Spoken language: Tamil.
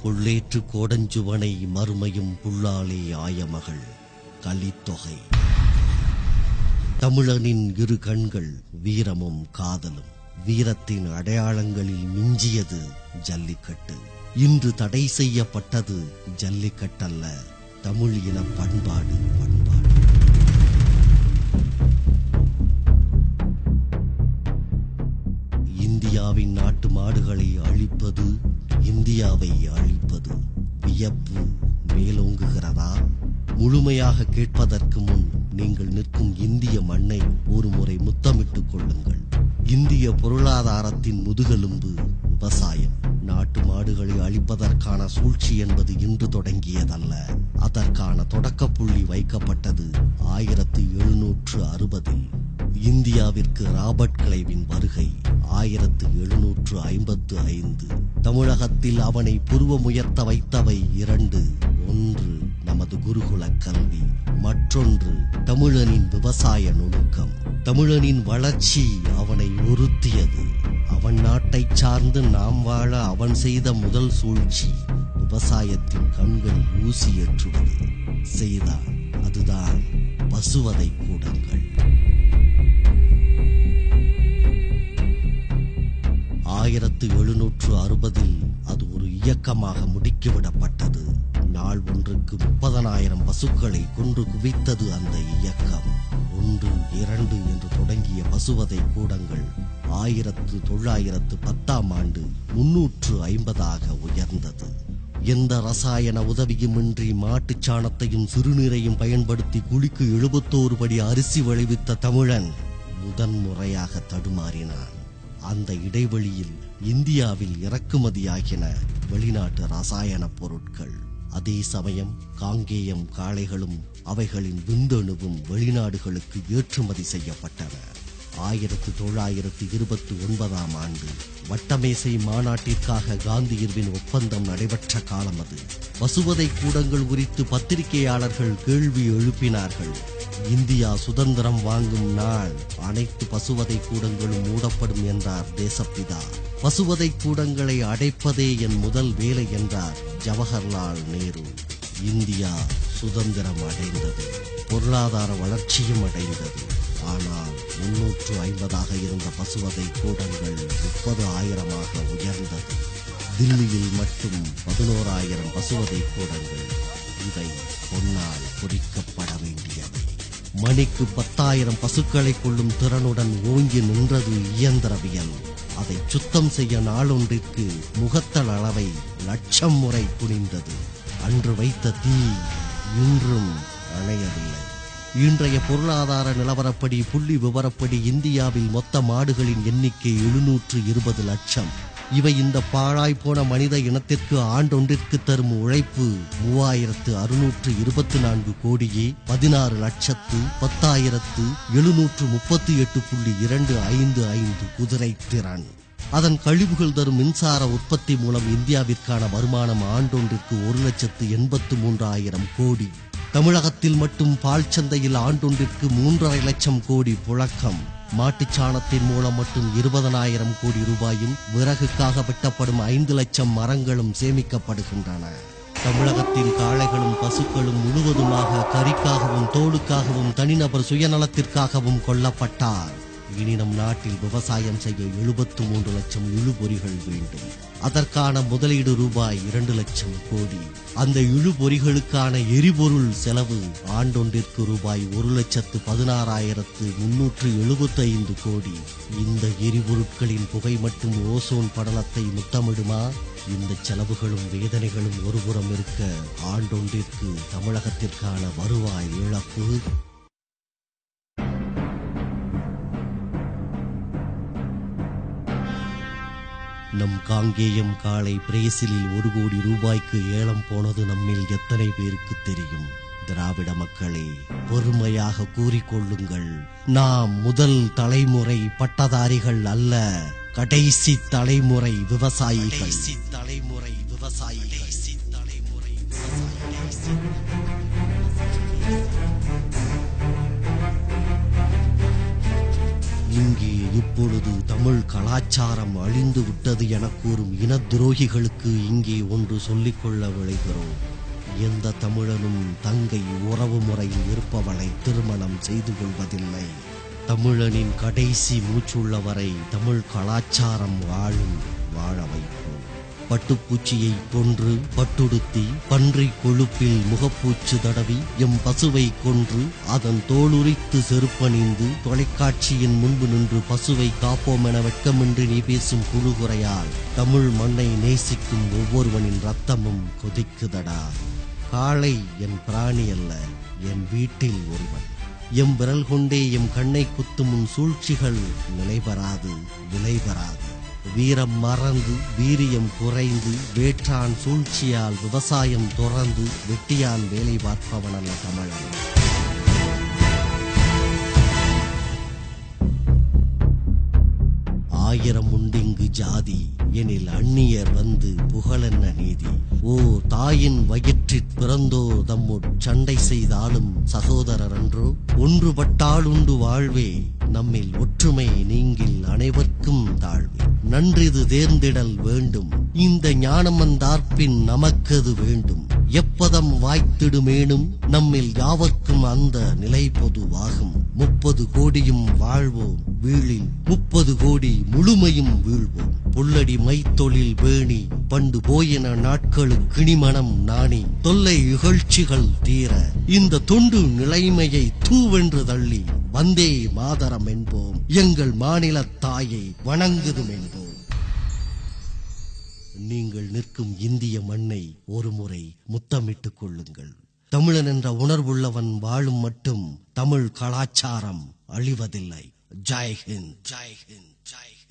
கொள்ளேற்று கோடஞ்சுவனை மறுமையும் புல்லாலே ஆயமகள் கலித்தொகை. தமிழனின் இரு கண்கள் வீரமும் காதலும். வீரத்தின் அடையாளங்களில் மிஞ்சியது ஜல்லிக்கட்டு. இன்று தடை செய்யப்பட்டது ஜல்லிக்கட்டல்ல, தமிழ் இன பண்பாடு. இந்தியாவின் நாட்டு மாடுகளை அழிப்பது இந்தியாவை அழிப்பது. வியப்பு மேலோங்குகிறதா? முழுமையாக கேட்பதற்கு முன் நீங்கள் நிற்கும் இந்திய மண்ணை ஒரு முறை முத்தமிட்டுக் கொள்ளுங்கள். இந்திய பொருளாதாரத்தின் முதுகெலும்பு விவசாயம். நாட்டு மாடுகளை அழிப்பதற்கான சூழ்ச்சி என்பது இன்று தொடங்கியதல்ல. அதற்கான தொடக்க புள்ளி வைக்கப்பட்டது 1760. இந்தியாவிற்கு ராபர்ட் கிளைவின் வருகை 1755. தமிழகத்தில் அவனை புருவமுயர்த்த வைத்தவை இரண்டு. ஒன்று நமது குருகுல கல்வி, மற்றொன்று தமிழனின் விவசாய நுணுக்கம். தமிழனின் வளர்ச்சி அவனை உறுத்தியது. அவன் நாட்டை சார்ந்து நாம் வாழ அவன் செய்த முதல் சூழ்ச்சி விவசாயத்தின் கண்கள் ஊசியேற்றுவது செய்தான். அதுதான் பசுவதை கூடங்கள். 1760 அது ஒரு இயக்கமாக முடுக்கிவிடப்பட்டது. நாள் ஒன்றுக்கு 30,000 பசுக்களை கொன்று குவித்தது அந்த இயக்கம். 1, 2 என்று தொடங்கிய பசுவதை கூடங்கள் 1910ஆம் ஆண்டு 350ஆக உயர்ந்தது. எந்த ரசாயன உதவியுமின்றி மாட்டுச் சாணத்தையும் சிறுநீரையும் பயன்படுத்தி குழிக்கு 71 படி அரிசி விளைவித்த தமிழன் முதன்முறையாக தடுமாறினான். அந்த இடைவெளியில் இந்தியாவில் இறக்குமதியாகின வெளிநாட்டு ரசாயன பொருட்கள். அதே சமயம் காங்கேயம் காளைகளும் அவைகளின் விந்தணுவும் வெளிநாடுகளுக்கு ஏற்றுமதி செய்யப்பட்டன. 1929ஆம் ஆண்டு வட்டமேசை மாநாட்டிற்காக காந்தி இர்வின் ஒப்பந்தம் நடைபெற்ற காலம் அது. பசுவதை கூடங்கள் குறித்து பத்திரிகையாளர்கள் கேள்வி எழுப்பினார்கள். இந்தியா சுதந்திரம் வாங்கும் நாள் அனைத்து பசுவதை கூடங்களும் மூடப்படும் என்றார் தேசப்பிதா. பசுவதை கூடங்களை அடைப்பதே என் முதல் வேலை என்றார் ஜவஹர்லால் நேரு. இந்தியா சுதந்திரம் அடைந்தது, பொருளாதார வளர்ச்சியும் அடைந்தது. ஆனால் 350ஆக இருந்த பசுவதை கூடங்கள் 30,000ஆக உயர்ந்தது. தில்லியில் மட்டும் 11,000 பசுவதை கூடங்கள். இவை பொன்னால் பொறிக்கப்பட வேண்டியவை. மணிக்கு 10,000 பசுக்களை கொள்ளும் திறனுடன் ஓங்கி நின்றது இயந்திரவியல். அதை சுத்தம் செய்ய நாளொன்றிற்கு முகத்தல் அளவை 1,00,000 முறை குனிந்தது. அன்று வைத்த தீ இன்றும் அணையவில்லை. இன்றைய பொருளாதார நிலவரப்படி புள்ளி விவரப்படி இந்தியாவில் மொத்த மாடுகளின் எண்ணிக்கை 720 லட்சம். இவை இந்த பாழாய் போன மனித இனத்திற்கு ஆண்டொன்றிற்கு தரும் உழைப்பு 3624 கோடியே 16,10,738.255 குதிரை திறன். அதன் கழிவுகள் தரும் மின்சார உற்பத்தி மூலம் இந்தியாவிற்கான வருமானம் ஆண்டொன்றிற்கு 1,83,000 கோடி. தமிழகத்தில் மட்டும் பால் சந்தையில் ஆண்டொன்றிற்கு 3,50,000 லட்சம் கோடி புழக்கம். மாட்டுச் சாணத்தின் மூலம் மட்டும் 20,000 கோடி ரூபாயும் விறகுக்காக வெட்டப்படும் 5 லட்சம் மரங்களும் சேமிக்கப்படுகின்றன. தமிழகத்தின் காளைகளும் பசுக்களும் முழுவதுமாக கறிக்காகவும் தோலுக்காகவும் தனிநபர் சுயநலத்திற்காகவும் கொல்லப்பட்டார். இனி நம் நாட்டில் விவசாயம் செய்ய 73 லட்சம் இழுபொறிகள் வேண்டும். அதற்கான முதலீடு ரூபாய் 2 லட்சம் கோடி. அந்த இழுபொறிகளுக்கான எரிபொருள் செலவு ஆண்டொன்றிற்கு ரூபாய் 1,16,375 கோடி. இந்த எரிபொருட்களின் புகை மட்டும் ஓசோன் படலத்தை முத்தமிடுமா? இந்த செலவுகளும் வேதனைகளும் ஒருபுறம் இருக்க, ஆண்டொன்றிற்கு தமிழகத்திற்கான வருவாய் இழப்பு நம் காங்கேயம் காளை பிரேசிலில் 1 கோடி ரூபாய்க்கு ஏலம் போனது நம்மில் எத்தனை பேருக்கு தெரியும்? திராவிட மக்களே, பொறுமையாக கூறிக்கொள்ளுங்கள். நாம் முதல் தலைமுறை பட்டதாரிகள் அல்ல, கடைசி தலைமுறை விவசாயிகள். இங்கே இப்பொழுது தமிழ் கலாச்சாரம் அழிந்து விட்டது என கூறும் இன துரோகிகளுக்கு இங்கே ஒன்று சொல்லிக்கொள்ள விளைகிறோம். எந்த தமிழனும் தங்கை உறவு முறையில் இருப்பவளை திருமணம் செய்து கொள்வதில்லை. தமிழனின் கடைசி மூச்சுள்ளவரை தமிழ் கலாச்சாரம் வாழ வைப்போம். பட்டுப்பூச்சியை கொன்று பட்டுடுத்தி பன்றி கொழுப்பில் முகப்பூச்சு தடவி எம் பசுவை கொன்று அதன் தோலுரித்து செருப்பணிந்து தொலைக்காட்சியின் முன்பு நின்று பசுவை காப்போம் என வெட்கமின்றி நீ பேசும் குழுகுறையால் தமிழ் மண்ணை நேசிக்கும் ஒவ்வொருவனின் ரத்தமும் கொதிக்குதடா. காளை என் பிராணி அல்ல, என் வீட்டில் ஒருவன். எம் விரல் கொண்டே எம் கண்ணை குத்தும் உன் சூழ்ச்சிகள் நிலைபெறாது, விலைபெறாது. வீரம் மறந்து வீரியம் குறைந்து வேற்றான் சூழ்ச்சியால் விவசாயம் துறந்து வெட்டியான் வேலை பார்ப்பவன் அல்ல தமிழன். ஆயிரம் உண்டிங்கு ஜாதி எனில் அந்நியர் வந்து புகழென்ன நீதி. ஓ தாயின் வயிற்றிற் பிறந்தோர் தம்முட் சண்டை செய்தாலும் சகோதரர் அன்றோ. ஒன்றுபட்டாலுண்டு வாழ்வே, நம்மில் ஒற்றுமை நீங்கில் அனைவர்க்கும் தாழ்வே. நன்றிது தேர்ந்திடல் வேண்டும், இந்த ஞானம் வந்தார்பின் நமக்கது வேண்டும். எப்பதம் வாய்த்திடுமேனும் நம்மில் யாவர்க்கும் அந்த நிலை பொதுவாகும். 30 கோடியும் வாழ்வோம் வீழில் 30 கோடி முழுமையும் வீழ்வோம். புல்லடி மைத்தொழில் வேணி பண்டு போயின நாட்களுக்கு கிணிமணம் நாணி தொல்லை இகழ்ச்சிகள் தீர இந்த தொண்டு நிலைமையை தூவென்று தள்ளி வந்தே மாதரம் என்போம், எங்கள் மாநில தாயை வணங்குதும் என்போம். நீங்கள் நிற்கும் இந்திய மண்ணை ஒருமுறை முத்தமிட்டுக் கொள்ளுங்கள். தமிழன் என்ற உணர்வுள்ளவன் வாழும் மட்டும் தமிழ் கலாச்சாரம் அழிவதில்லை. ஜெய் ஹிந்த், ஜெய் ஹிந்த், ஜெய் ஹிந்த்.